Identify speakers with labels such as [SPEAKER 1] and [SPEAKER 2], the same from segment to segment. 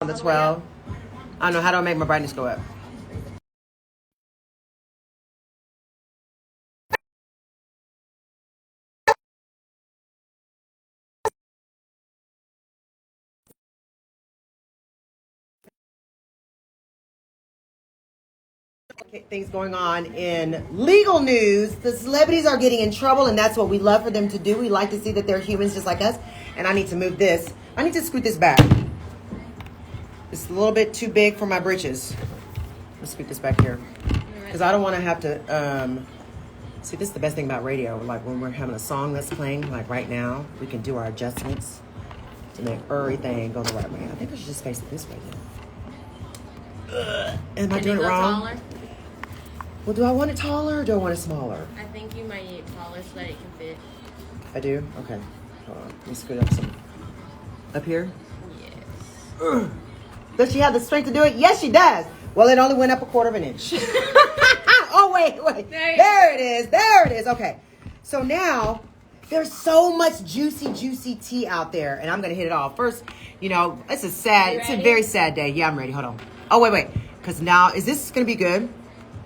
[SPEAKER 1] On the 12. I don't know. How do I make my brightness go up? Things going on in legal news. The celebrities are getting in trouble, and that's what we love for them to do. We like to see that they're humans just like us. And I need to move this. I need to scoot this back. It's a little bit too big for my britches. Let's scoot this back here. Because I don't want to have to... see, this is the best thing about radio. Like when we're having a song that's playing, like right now, we can do our adjustments to make everything go the right way. I think I should just face it this way then. Am I doing it wrong? Taller? Well, do I want it taller or do I want it smaller?
[SPEAKER 2] I think you might need it taller so that it can fit.
[SPEAKER 1] I do? Okay. Hold on. Let me scoot up some. Up here?
[SPEAKER 2] Yes.
[SPEAKER 1] Does she have the strength to do it? Yes, she does. Well, it only went up 1/4 inch. Oh, wait. There it is. There it is. Okay. So now there's so much juicy tea out there. And I'm going to hit it all. First, it's a very sad day. Yeah, I'm ready. Hold on. Oh, wait. Because now, is this going to be good?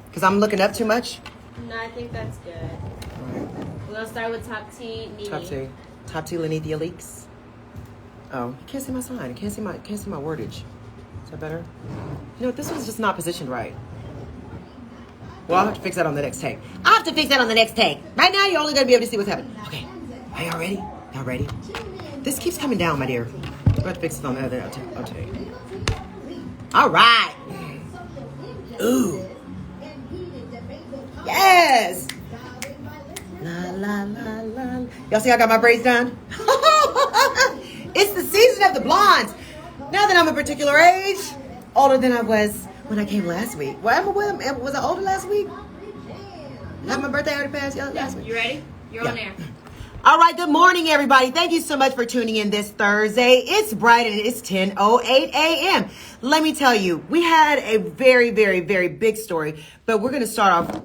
[SPEAKER 1] Because I'm looking up too much?
[SPEAKER 2] No, I think that's good. All right. We're going to start with top T, Nene.
[SPEAKER 1] Top T, Lenithia Leaks. Oh, you can't see my sign. Can't see my wordage. Is that better? This one's just not positioned right. Well, I'll have to fix that on the next take. Right now, you're only going to be able to see what's happening. Okay. Are y'all ready? Y'all ready? This keeps coming down, my dear. I'm going to fix it on the other. I'll tell you. All right. Ooh. Yes. La, la, la, la. Y'all see I got my braids done? It's the season of the blondes. Now that I'm a particular age, older than I was when I came last week. Was I older last week? Had my birthday already passed last week?
[SPEAKER 2] You ready? You're on air.
[SPEAKER 1] All right, good morning, everybody. Thank you so much for tuning in this Thursday. It's bright and it's 10:08 a.m. Let me tell you, we had a very, very, very big story, but we're going to start off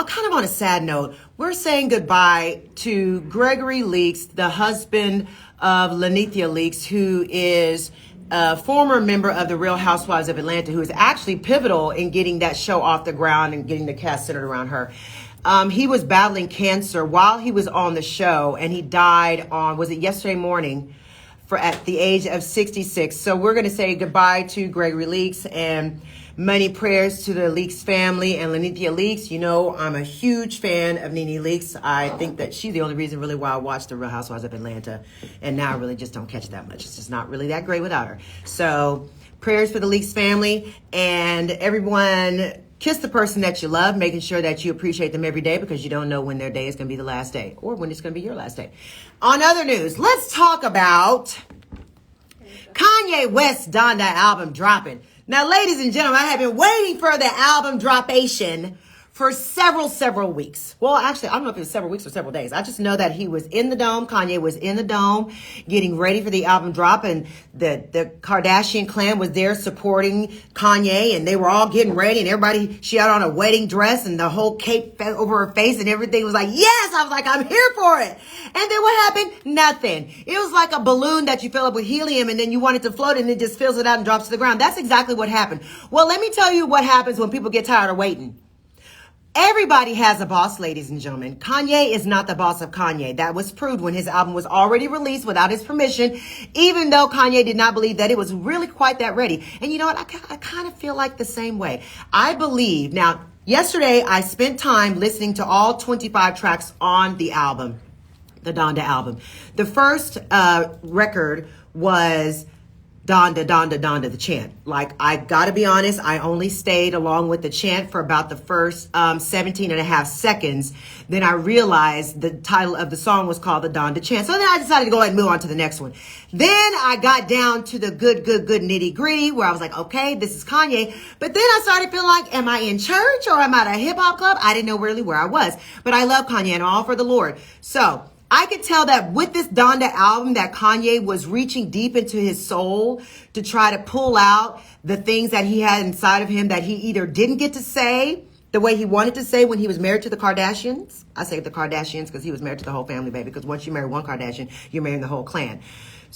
[SPEAKER 1] kind of on a sad note. We're saying goodbye to Gregory Leaks, the husband of Lenithia Leaks, who is a former member of the Real Housewives of Atlanta, who is actually pivotal in getting that show off the ground and getting the cast centered around her. He was battling cancer while he was on the show, and he died was it yesterday morning at the age of 66. So we're going to say goodbye to Gregory Leaks and many prayers to the Leaks family and Lenithia Leaks. I'm a huge fan of Nene Leaks. I think that she's the only reason really why I watched the Real Housewives of Atlanta. And now I really just don't catch that much. It's just not really that great without her. So prayers for the Leaks family and everyone. Kiss the person that you love, making sure that you appreciate them every day because you don't know when their day is going to be the last day or when it's going to be your last day. On other news, let's talk about Kanye West's Donda album dropping. Now, ladies and gentlemen, I have been waiting for the album dropation for several weeks. Well, actually, I don't know if it was several weeks or several days. I just know that he was in the dome. Kanye was in the dome getting ready for the album drop. And the Kardashian clan was there supporting Kanye. And they were all getting ready. And everybody, she had on a wedding dress and the whole cape over her face. And everything was like, yes! I was like, I'm here for it. And then what happened? Nothing. It was like a balloon that you fill up with helium and then you want it to float and it just fills it out and drops to the ground. That's exactly what happened. Well, let me tell you what happens when people get tired of waiting. Everybody has a boss, ladies and gentlemen. Kanye is not the boss of Kanye. That was proved when his album was already released without his permission, even though Kanye did not believe that it was really quite that ready. And you know what? I kind of feel like the same way. I believe. Now, yesterday, I spent time listening to all 25 tracks on the album, the Donda album. The first record was Donda, Donda, Donda, the chant. Like, I gotta be honest, I only stayed along with the chant for about the first 17 and a half seconds. Then I realized the title of the song was called the Donda chant. So then I decided to go ahead and move on to the next one. Then I got down to the good nitty gritty where I was like, okay, this is Kanye. But then I started feeling like, am I in church or am I at a hip hop club? I didn't know really where I was, but I love Kanye and all for the Lord. So I could tell that with this Donda album that Kanye was reaching deep into his soul to try to pull out the things that he had inside of him that he either didn't get to say the way he wanted to say when he was married to the Kardashians. I say the Kardashians because he was married to the whole family, baby, because once you marry one Kardashian, you're marrying the whole clan.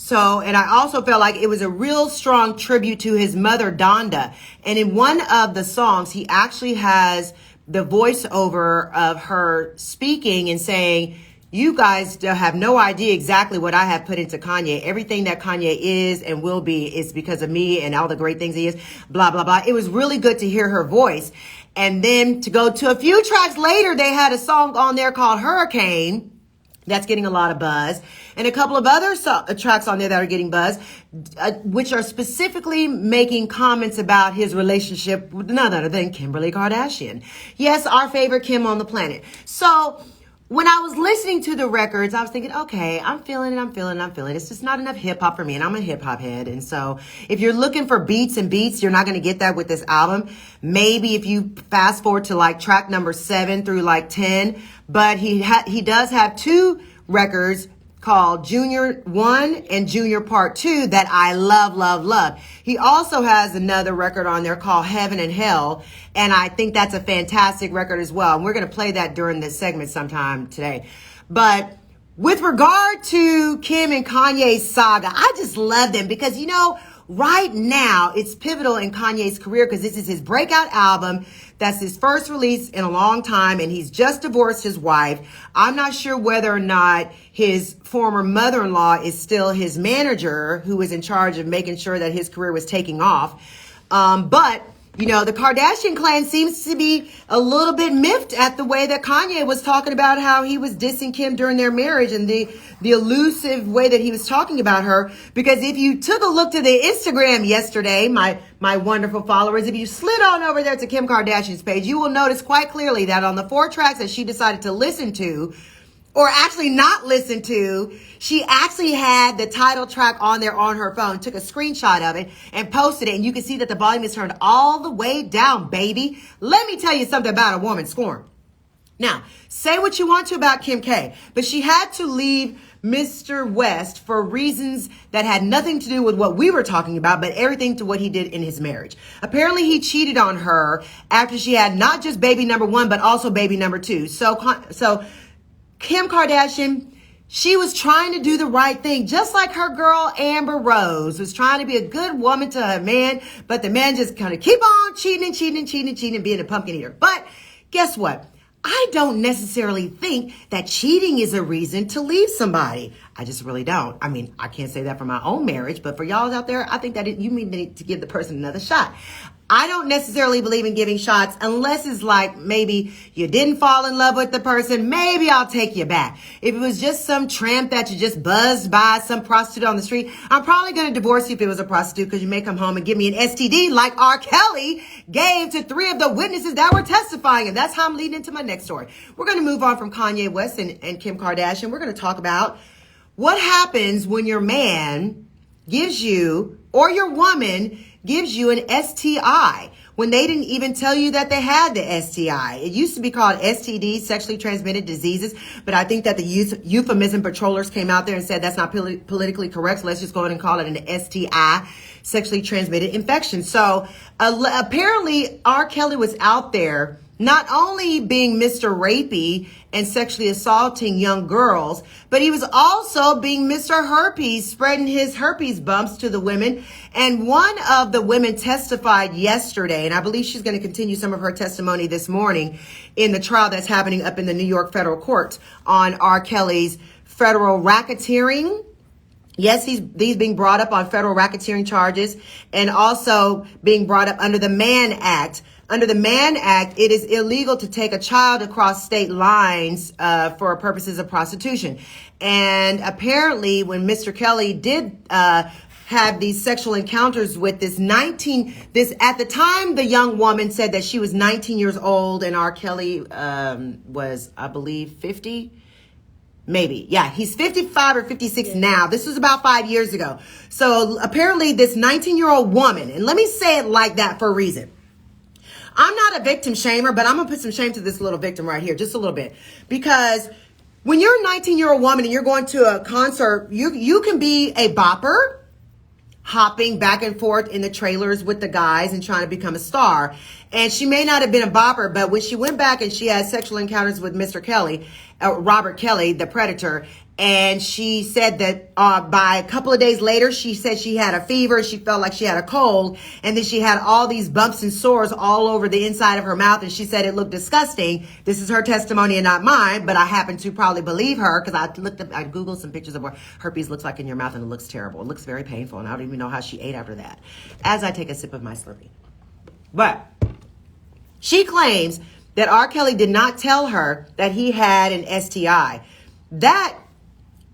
[SPEAKER 1] So, and I also felt like it was a real strong tribute to his mother, Donda. And in one of the songs, he actually has the voiceover of her speaking and saying, you guys have no idea exactly what I have put into Kanye. Everything that Kanye is and will be is because of me and all the great things he is, blah, blah, blah. It was really good to hear her voice. And then to go to a few tracks later, they had a song on there called Hurricane. That's getting a lot of buzz. And a couple of other tracks on there that are getting buzz, which are specifically making comments about his relationship with none other than Kimberly Kardashian. Yes, our favorite Kim on the planet. So when I was listening to the records, I was thinking, okay, I'm feeling it. It's just not enough hip hop for me, and I'm a hip hop head. And so if you're looking for beats, you're not going to get that with this album. Maybe if you fast forward to like track number 7 through like 10, but he does have 2 records called Junior 1 and Junior Part 2 that I love, love, love. He also has another record on there called Heaven and Hell, and I think that's a fantastic record as well. And we're going to play that during this segment sometime today. But with regard to Kim and Kanye's saga, I just love them because, right now it's pivotal in Kanye's career because this is his breakout album. That's his first release in a long time, and he's just divorced his wife. I'm not sure whether or not his former mother-in-law is still his manager, who is in charge of making sure that his career was taking off. But the Kardashian clan seems to be a little bit miffed at the way that Kanye was talking about how he was dissing Kim during their marriage and the elusive way that he was talking about her. Because if you took a look to the Instagram yesterday, my wonderful followers, if you slid on over there to Kim Kardashian's page, you will notice quite clearly that on the 4 tracks that she decided to listen to, or actually not listen to, she actually had the title track on there on her phone, took a screenshot of it and posted it. And you can see that the volume is turned all the way down, baby. Let me tell you something about a woman scorned. Now, say what you want to about Kim K, but she had to leave Mr. West for reasons that had nothing to do with what we were talking about, but everything to what he did in his marriage. Apparently, he cheated on her after she had not just baby number 1, but also baby number 2. So Kim Kardashian, she was trying to do the right thing, just like her girl Amber Rose was trying to be a good woman to her man, but the man just kind of keep on cheating, being a pumpkin eater. But guess what? I don't necessarily think that cheating is a reason to leave somebody. I just really don't. I mean, I can't say that for my own marriage, but for y'all out there, I think that you need to give the person another shot. I don't necessarily believe in giving shots unless it's like maybe you didn't fall in love with the person. Maybe I'll take you back. If it was just some tramp that you just buzzed by, some prostitute on the street, I'm probably going to divorce you if it was a prostitute because you may come home and give me an STD like R. Kelly gave to 3 of the witnesses that were testifying. And that's how I'm leading into my next story. We're going to move on from Kanye West and Kim Kardashian. We're going to talk about what happens when your man gives you, or your woman gives you, an STI when they didn't even tell you that they had the STI. It used to be called STD, sexually transmitted diseases, but I think that the euphemism patrollers came out there and said that's not politically correct, so let's just go ahead and call it an STI, sexually transmitted infection. So apparently R. Kelly was out there not only being Mr. Rapey and sexually assaulting young girls, but he was also being Mr. Herpes, spreading his herpes bumps to the women. And one of the women testified yesterday, and I believe she's going to continue some of her testimony this morning in the trial that's happening up in the New York federal courts on R. Kelly's federal racketeering. Yes, he's being brought up on federal racketeering charges and also being brought up under the Mann Act. Under the Mann Act, it is illegal to take a child across state lines for purposes of prostitution. And apparently, when Mr. Kelly did have these sexual encounters with at the time, the young woman said that she was 19 years old and R. Kelly was, I believe, 50. Maybe. Yeah, he's 55 or 56 now. This was about 5 years ago. So apparently this 19-year-old woman, and let me say it like that for a reason. I'm not a victim shamer, but I'm going to put some shame to this little victim right here, just a little bit. Because when you're a 19-year-old woman and you're going to a concert, you can be a bopper, hopping back and forth in the trailers with the guys and trying to become a star. And she may not have been a bopper, but when she went back and she had sexual encounters with Mr. Kelly, Robert Kelly, the predator, And she said that by a couple of days later, she said she had a fever. She felt like she had a cold. And then she had all these bumps and sores all over the inside of her mouth. And she said it looked disgusting. This is her testimony and not mine. But I happen to probably believe her because I Googled some pictures of what herpes looks like in your mouth. And it looks terrible. It looks very painful. And I don't even know how she ate after that. As I take a sip of my Slurpee. But she claims that R. Kelly did not tell her that he had an STI. That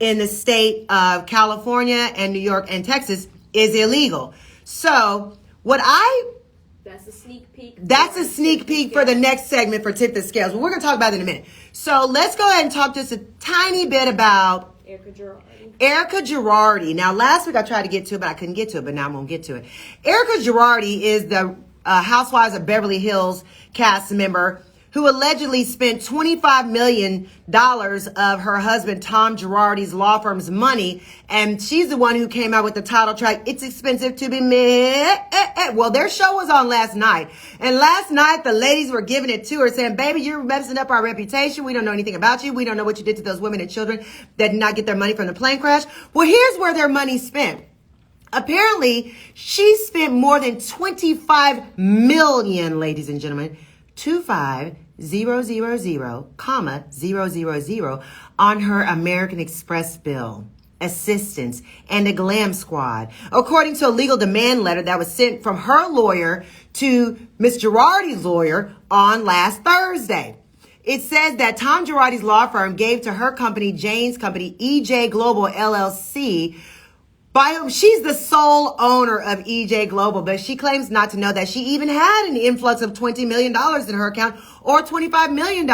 [SPEAKER 1] in the state of California and New York and Texas is illegal. So
[SPEAKER 2] that's a sneak peek.
[SPEAKER 1] That's a sneak peek for the next segment for Tip the Scales. But we're going to talk about it in a minute. So let's go ahead and talk just a tiny bit about Erica Girardi. Now, last week I tried to get to it, but I couldn't get to it. But now I'm going to get to it. Erica Girardi is the Housewives of Beverly Hills cast member who allegedly spent $25 million of her husband Tom Girardi's law firm's money. And she's the one who came out with the title track, It's Expensive to Be Me. Well, their show was on last night. And last night, the ladies were giving it to her, saying, baby, you're messing up our reputation. We don't know anything about you. We don't know what you did to those women and children that did not get their money from the plane crash. Well, here's where their money spent. Apparently, she spent more than 25 million, ladies and gentlemen, 25000,000 on her American Express bill, assistance, and a glam squad. According to a legal demand letter that was sent from her lawyer to Miss Girardi's lawyer on last Thursday. It says that Tom Girardi's law firm gave to her company, Jane's company, EJ Global LLC, by whom she's the sole owner of EJ Global, but she claims not to know that she even had an influx of $20 million in her account or $25 million.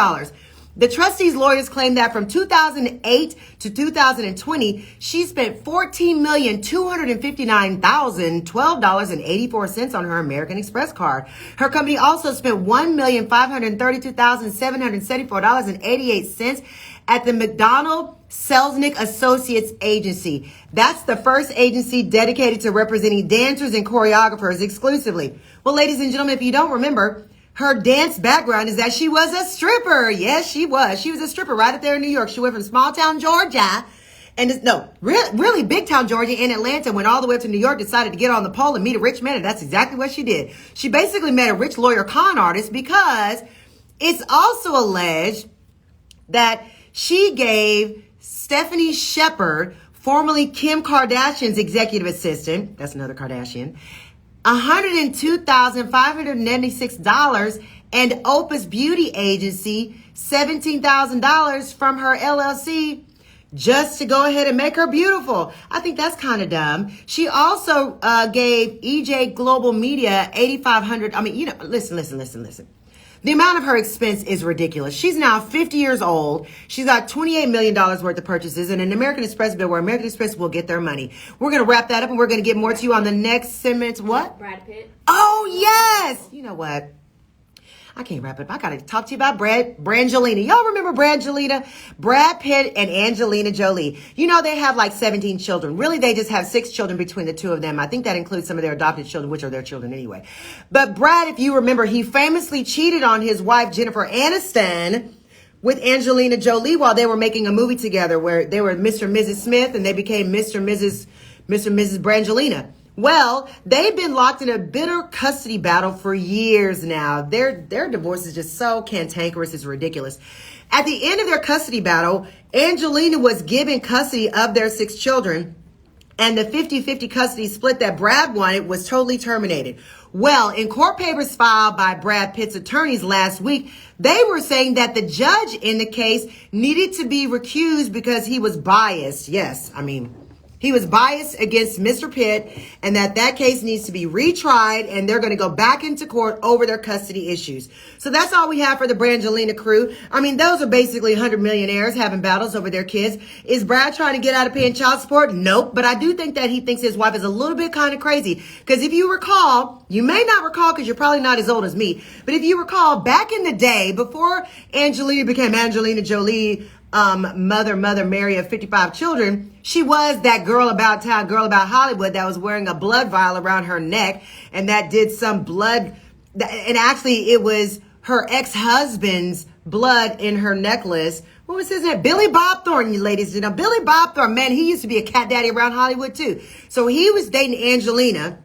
[SPEAKER 1] The trustees' lawyers claim that from 2008 to 2020, she spent $14,259,012.84 on her American Express card. Her company also spent $1,532,774.88 at the McDonald Selznick Associates Agency. That's the first agency dedicated to representing dancers and choreographers exclusively. Well, ladies and gentlemen, if you don't remember, her dance background is that she was a stripper. Yes, she was. She was a stripper right up there in New York. She went from small town Georgia really big town Georgia and Atlanta, went all the way up to New York, decided to get on the pole and meet a rich man. And that's exactly what she did. She basically met a rich lawyer con artist because it's also alleged that she gave Stephanie Shepard, formerly Kim Kardashian's executive assistant, that's another Kardashian, $102,596, and Opus Beauty Agency $17,000 from her LLC just to go ahead and make her beautiful. I think that's kind of dumb. She also gave EJ Global Media $8,500. Listen. The amount of her expense is ridiculous. She's now 50 years old. She's got $28 million worth of purchases and an American Express bill where American Express will get their money. We're going to wrap that up and we're going to get more to you on the next segment. What?
[SPEAKER 2] Brad Pitt.
[SPEAKER 1] Oh, yes. You know what? I can't wrap it up. I got to talk to you about Brangelina. Y'all remember Brangelina? Brad Pitt and Angelina Jolie. You know, they have like 17 children. Really, they just have 6 children between the two of them. I think that includes some of their adopted children, which are their children anyway. But Brad, if you remember, he famously cheated on his wife, Jennifer Aniston, with Angelina Jolie while they were making a movie together where they were Mr. and Mrs. Smith and they became Mr. and Mrs. Brangelina. Well, they've been locked in a bitter custody battle for years now. Their divorce is just so cantankerous, it's ridiculous. At the end of their custody battle, Angelina was given custody of their 6 children, and the 50-50 custody split that Brad wanted was totally terminated. Well, in court papers filed by Brad Pitt's attorneys last week, they were saying that the judge in the case needed to be recused because he was biased. Yes, he was biased against Mr. Pitt, and that case needs to be retried, and they're going to go back into court over their custody issues. So that's all we have for the Brangelina crew. Those are basically 100 millionaires having battles over their kids. Is Brad trying to get out of paying child support? Nope. But I do think that he thinks his wife is a little bit kind of crazy. Because if you recall, you may not recall because you're probably not as old as me, but if you recall, back in the day, before Angelina became Angelina Jolie, mother Mary of 55 children, she was that girl about town, girl about Hollywood that was wearing a blood vial around her neck and that did some blood. And actually it was her ex-husband's blood in her necklace. what was his name? Billy Bob Thornton, you ladies. You know, Billy Bob Thornton, man, he used to be a cat daddy around Hollywood too. So he was dating Angelina.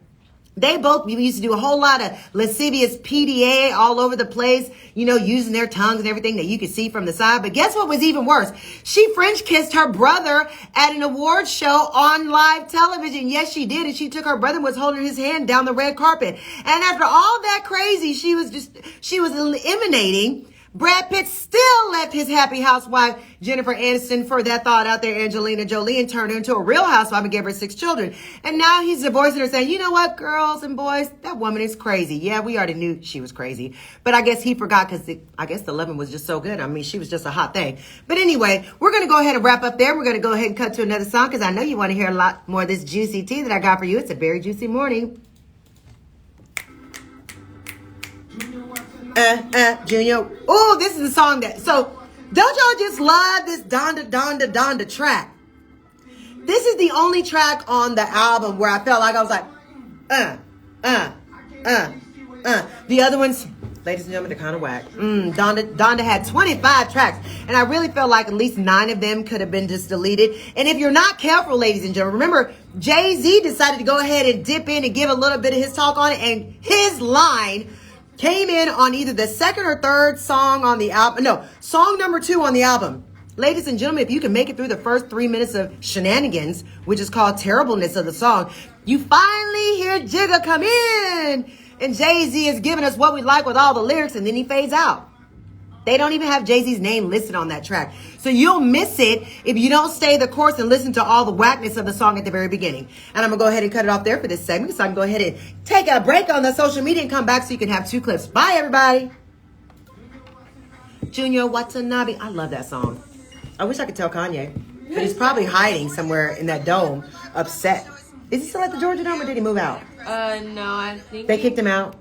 [SPEAKER 1] They both used to do a whole lot of lascivious PDA all over the place, you know, using their tongues and everything that you could see from the side. But guess what was even worse? She French kissed her brother at an awards show on live television. Yes, she did. And she took her brother and was holding his hand down the red carpet. And after all that crazy, she was eliminating. Brad Pitt still left his happy housewife, Jennifer Aniston, for that thought out there, Angelina Jolie, and turned her into a real housewife and gave her 6 children. And now he's divorcing her, saying, you know what, girls and boys, that woman is crazy. Yeah, we already knew she was crazy. But I guess he forgot because I guess the loving was just so good. I mean, she was just a hot thing. But anyway, we're going to go ahead and wrap up there. We're going to go ahead and cut to another song because I know you want to hear a lot more of this juicy tea that I got for you. It's a very juicy morning. Junior. Oh, this is the song that, so don't y'all just love this Donda track? This is the only track on the album where I felt like I was like, The other ones, ladies and gentlemen, they're kind of whack. Donda had 25 tracks, and I really felt like at least 9 of them could have been just deleted. And if you're not careful, ladies and gentlemen, remember, Jay-Z decided to go ahead and dip in and give a little bit of his talk on it, and his line came in on either the second or third song on the album. No, song number 2 on the album. Ladies and gentlemen, if you can make it through the first 3 minutes of shenanigans, which is called terribleness of the song, you finally hear Jigga come in. And Jay-Z is giving us what we like with all the lyrics, and then he fades out. They don't even have Jay-Z's name listed on that track. So you'll miss it if you don't stay the course and listen to all the whackness of the song at the very beginning. And I'm going to go ahead and cut it off there for this segment, so I can go ahead and take a break on the social media and come back so you can have 2 clips. Bye, everybody. Junior Watanabe. I love that song. I wish I could tell Kanye. But he's probably hiding somewhere in that dome, upset. Is he still at the Georgia Dome, or did he move out?
[SPEAKER 2] No, I think
[SPEAKER 1] They kicked him out.